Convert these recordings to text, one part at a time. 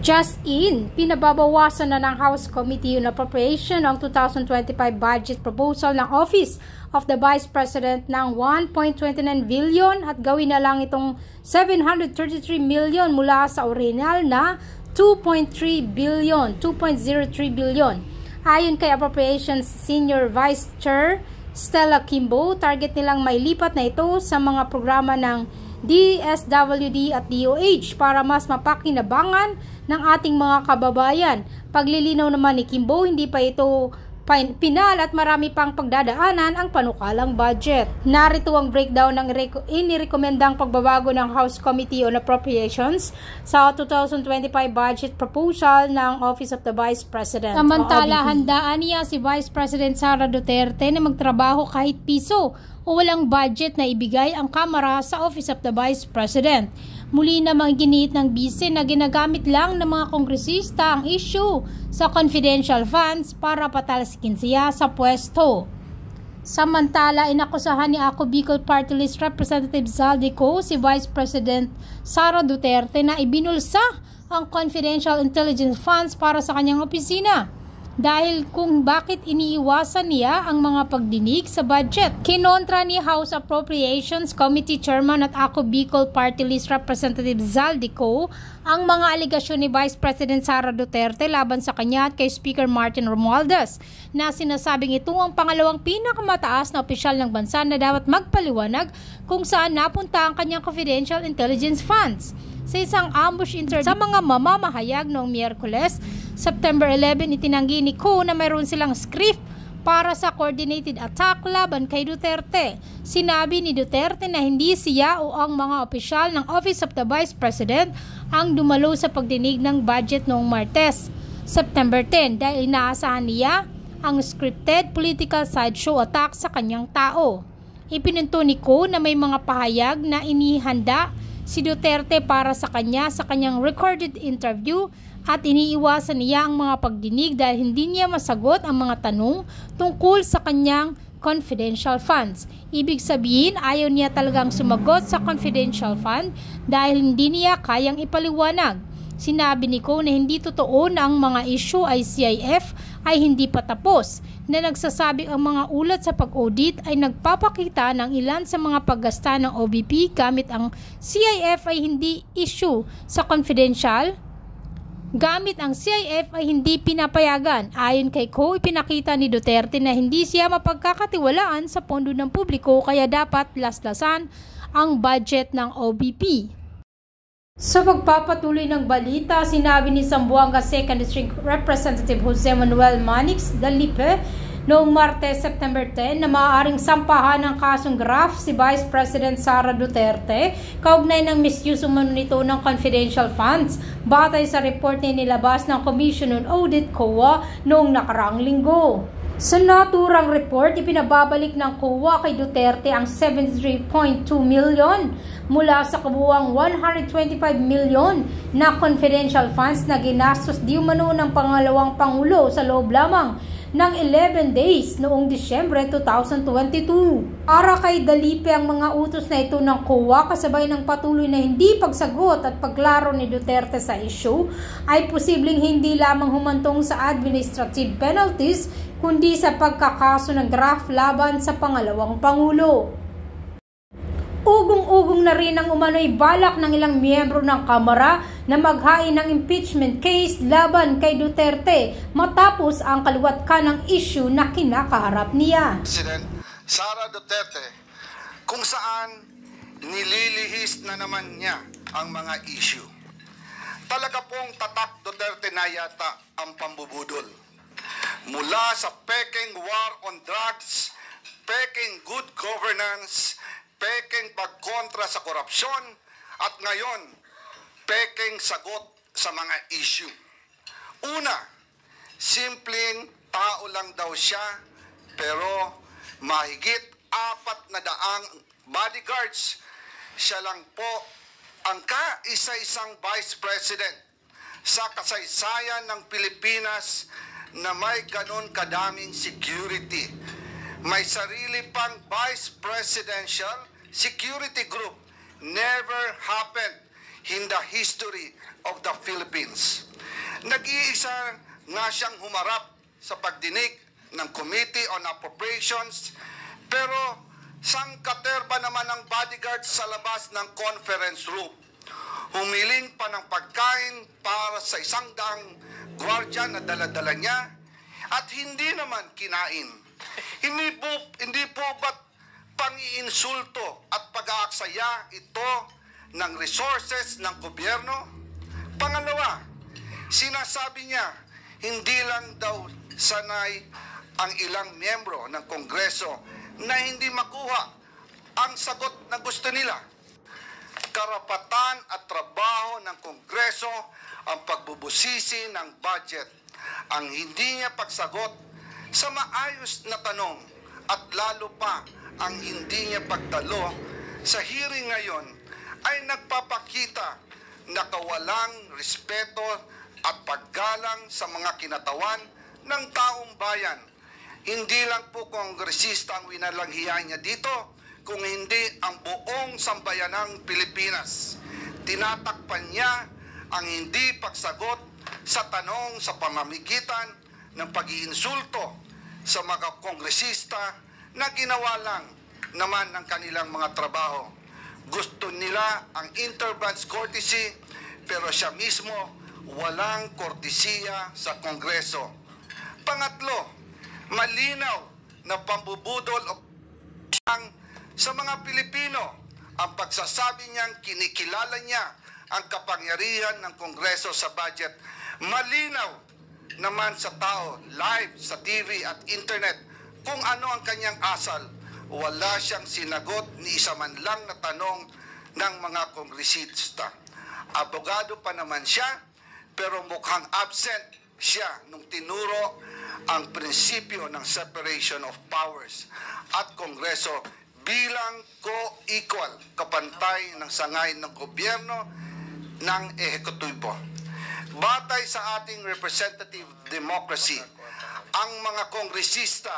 Just in, pinababawasan na ng House Committee on Appropriation ang 2025 budget proposal ng Office of the Vice President ng 1.29 billion at gawin na lang itong 733 million mula sa original na 2.03 billion. Ayon kay Appropriations Senior Vice Chair Stella Kimbo, target nilang mailipat na ito sa mga programa ng DSWD at DOH para mas mapakinabangan ng ating mga kababayan. Paglilinaw naman ni Kimbo, hindi pa ito pinal at marami pang pagdadaanan ang panukalang budget. Narito ang breakdown ng inirekomendang pagbabago ng House Committee on Appropriations sa 2025 budget proposal ng Office of the Vice President. Samantala, handaan niya si Vice President Sara Duterte na magtrabaho kahit piso o walang budget na ibigay ang Kamara sa Office of the Vice President. Muli namang giniit ng bise na ginagamit lang ng mga kongresista ang issue sa confidential funds para patalsikin siya sa pwesto. Samantala, inakusahan ni Ako Bicol Party List Representative Zaldico si Vice President Sara Duterte na ibinulsa ang confidential intelligence funds para sa kanyang opisina dahil kung bakit iniiwasan niya ang mga pagdinig sa budget. Kinontra ni House Appropriations Committee Chairman at Ako Bicol Party List Representative Zaldico ang mga aligasyon ni Vice President Sara Duterte laban sa kanya at kay Speaker Martin Romualdez na sinasabing ito ang pangalawang pinakamataas na opisyal ng bansa na dapat magpaliwanag kung saan napunta ang kanyang confidential intelligence funds. Sa isang ambush interview sa mga mamamahayag noong Miyerkules, September 11, itinanggi ni Ko na mayroon silang script para sa coordinated attack laban kay Duterte. Sinabi ni Duterte na hindi siya o ang mga opisyal ng Office of the Vice President ang dumalo sa pagdinig ng budget noong Martes, September 10 dahil inaasahan niya ang scripted political sideshow attack sa kanyang tao. Ipinunto ni Ko na may mga pahayag na inihanda si Duterte para sa kanyang recorded interview at iniiwasan niya ang mga pagdinig dahil hindi niya masagot ang mga tanong tungkol sa kanyang confidential funds. Ibig sabihin, ayaw niya talagang sumagot sa confidential fund dahil hindi niya kayang ipaliwanag. Sinabi ni Ko na hindi totoo na ang mga issue ay CIF ay hindi pa tapos, na nagsasabi ang mga ulat sa pag-audit ay nagpapakita ng ilan sa mga paggasta ng OVP gamit ang CIF ay hindi issue sa confidential. Gamit ang CIF ay hindi pinapayagan. Ayon kay Ko, ipinakita ni Duterte na hindi siya mapagkakatiwalaan sa pondo ng publiko kaya dapat laslasan ang budget ng OVP. Sa pagpapatuloy ng balita, sinabi ni Zamboanga 2nd District Representative Jose Manuel Manix Dalipe noong Martes, September 10 na maaaring sampahan ng kasong graft si Vice President Sara Duterte kaugnay ng misuse umano nito ng confidential funds batay sa report na nilabas ng Commission on Audit COA noong nakaraang linggo. Sa naturang report, ipinababalik ng COA kay Duterte ang 73.2 million mula sa kabuuang 125 million na confidential funds na ginastos di umano ng pangalawang Pangulo sa loob lamang ng 11 days noong Disyembre 2022. Para kay Dalipe, ang mga utos na ito ng COA kasabay ng patuloy na hindi pagsagot at paglaro ni Duterte sa issue ay posibleng hindi lamang humantong sa administrative penalties kundi sa pagkakaso ng graft laban sa pangalawang Pangulo. Ugong-ugong na rin ang umano'y balak ng ilang miyembro ng Kamara na maghain ng impeachment case laban kay Duterte matapos ang kaluwat-kan ng issue na kinakaharap niya. President Sara Duterte, kung saan nililihis na naman niya ang mga issue. Talaga pong tatak Duterte na yata ang pambubudol. Mula sa peking war on drugs, peking good governance, peking pagkontra sa korupsyon, at ngayon, peking sagot sa mga issue. Una, simpleng tao lang daw siya, pero mahigit 400 bodyguards. Siya lang po ang kaisa-isang Vice President sa kasaysayan ng Pilipinas na may ganon kadaming security. May sarili pang Vice Presidential Security Group. Never happened in the history of the Philippines. Nag-iisa nga siyang humarap sa pagdinig ng Committee on Appropriations, pero sangkaterba naman ang bodyguard sa labas ng conference room. Humiling pa ng pagkain para sa 100 gwardiya na dala-dala niya at hindi naman kinain. Hindi po ba't pang-iinsulto at pag-aaksaya ito ng resources ng gobyerno? Pangalawa, sinasabi niya hindi lang daw sanay ang ilang miyembro ng Kongreso na hindi makuha ang sagot na gusto nila. Karapatan at trabaho ng Kongreso ang pagbubusisi ng budget. Ang hindi niya pagsagot sa maayos na tanong at lalo pa ang hindi niya pagdalo sa hearing ngayon ay nagpapakita na kawalang respeto at paggalang sa mga kinatawan ng taong bayan. Hindi lang po kongresista ang winalanghiyan niya dito, kung hindi ang buong sambayanang Pilipinas. Tinatakpan niya ang hindi pagsagot sa tanong sa pamamagitan ng pag-iinsulto sa mga kongresista na ginawa lang naman ng kanilang mga trabaho. Gusto nila ang interbranch courtesy, pero siya mismo walang kortesiya sa Kongreso. Pangatlo, malinaw na pambubudol o sa mga Pilipino ang pagsasabi niyang kinikilala niya ang kapangyarihan ng Kongreso sa budget. Malinaw naman sa tao, live sa TV at internet, kung ano ang kanyang asal. Wala siyang sinagot ni isa man lang na tanong ng mga kongresista. Abogado pa naman siya, pero mukhang absent siya nung tinuro ang prinsipyo ng separation of powers at Kongreso bilang co-equal, kapantay ng sangay ng gobyerno ng ehekutibo. Batay sa ating representative democracy, ang mga kongresista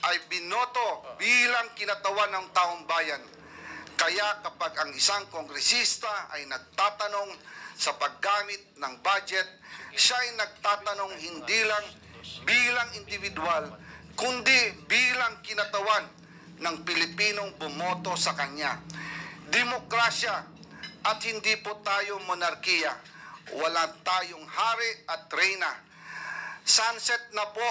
ay binoto bilang kinatawan ng taong bayan. Kaya kapag ang isang kongresista ay nagtatanong sa paggamit ng budget, siya ay nagtatanong hindi lang bilang individual, kundi bilang kinatawan ng Pilipinong bumoto sa kanya. Demokrasya at hindi po tayo monarkiya. Wala tayong hari at reyna. Sunset na po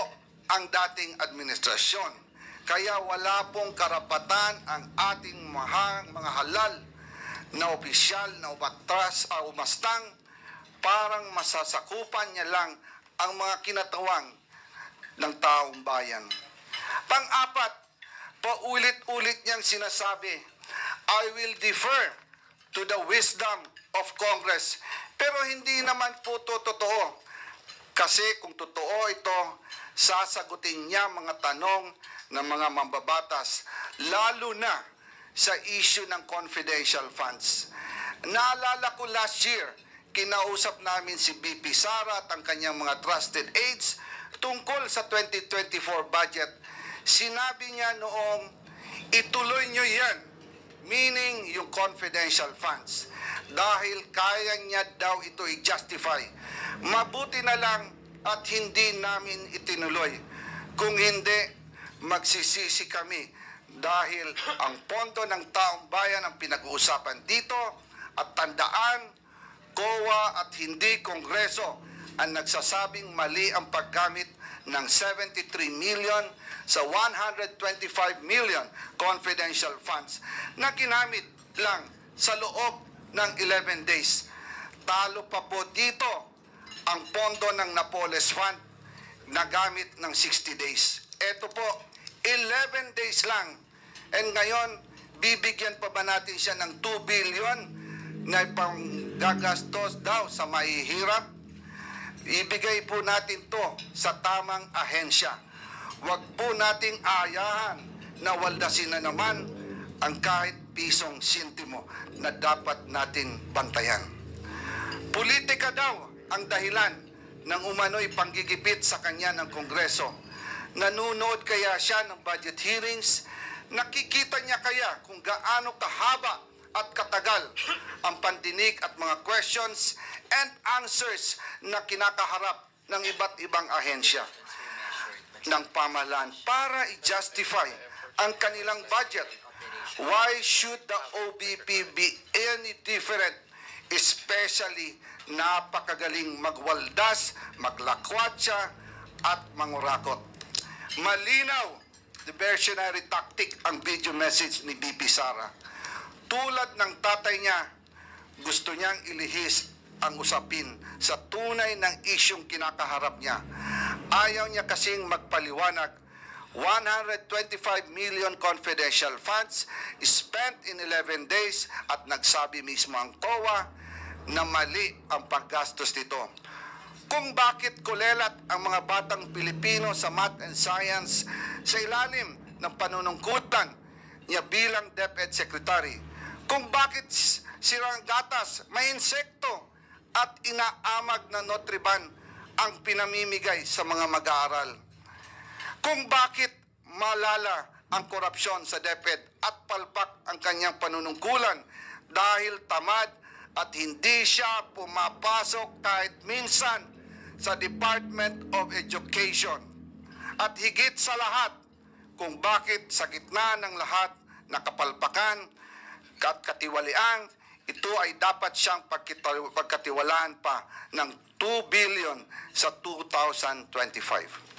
ang dating administrasyon. Kaya wala pong karapatan ang ating mga halal na opisyal na umastang parang masasakupan niya lang ang mga kinatawang ng taong bayan. Pang-apat, paulit-ulit niyang sinasabi, I will defer to the wisdom of Congress. Pero hindi naman po ito totoo. Kasi kung totoo ito, sasagutin niya mga tanong ng mga mambabatas, lalo na sa issue ng confidential funds. Naalala ko last year, kinausap namin si BP Sara at ang kanyang mga trusted aides tungkol sa 2024 budget. Sinabi niya noong, ituloy niyo yan, meaning yung confidential funds, dahil kaya niya daw ito i-justify. Mabuti na lang at hindi namin itinuloy. Kung hindi, magsisisi kami dahil ang pondo ng taong bayan ang pinag-uusapan dito at tandaan, COA at hindi Kongreso ang nagsasabing mali ang paggamit ng 73 million sa 125 million confidential funds na ginamit lang sa loob ng 11 days. Talo pa po dito ang pondo ng Napoles Fund na gamit ng 60 days. Ito po, 11 days lang. And ngayon, bibigyan pa ba natin siya ng 2 billion na panggagastos daw sa mahihirap? Ibigay po natin to sa tamang ahensya. Huwag po nating ayahan na waldasin na naman ang kahit pisong sintimo na dapat natin bantayan. Politika daw ang dahilan ng umano'y panggigipit sa kanya ng Kongreso. Nanunood kaya siya ng budget hearings? Nakikita niya kaya kung gaano kahaba at katagal ang pandinig at mga questions and answers na kinakaharap ng iba't ibang ahensya ng pamahalaan para i-justify ang kanilang budget. Why should the OBP be any different? Especially napakagaling magwaldas, maglakwatsa at mangurakot. Malinaw, diversionary tactic ang video message ni BP Sara. Tulad ng tatay niya, gusto niyang ilihis ang usapin sa tunay ng isyong kinakaharap niya. Ayaw niya kasing magpaliwanag. 125 million confidential funds spent in 11 days at nagsabi mismo ang COA na mali ang paggastos nito. Kung bakit kulelat ang mga batang Pilipino sa math and science sa ilalim ng panunungkutan niya bilang DepEd Secretary. Kung bakit sirang gatas, may insekto at inaamag na Nutriban ang pinamimigay sa mga mag-aaral. Kung bakit malala ang korupsyon sa DepEd at palpak ang kanyang panunungkulan dahil tamad at hindi siya pumapasok kahit minsan sa Department of Education. At higit sa lahat, kung bakit sa gitna ng lahat na kapalpakan at katiwalian, ito ay dapat siyang pagkatiwalaan pa ng 2 billion sa 2025.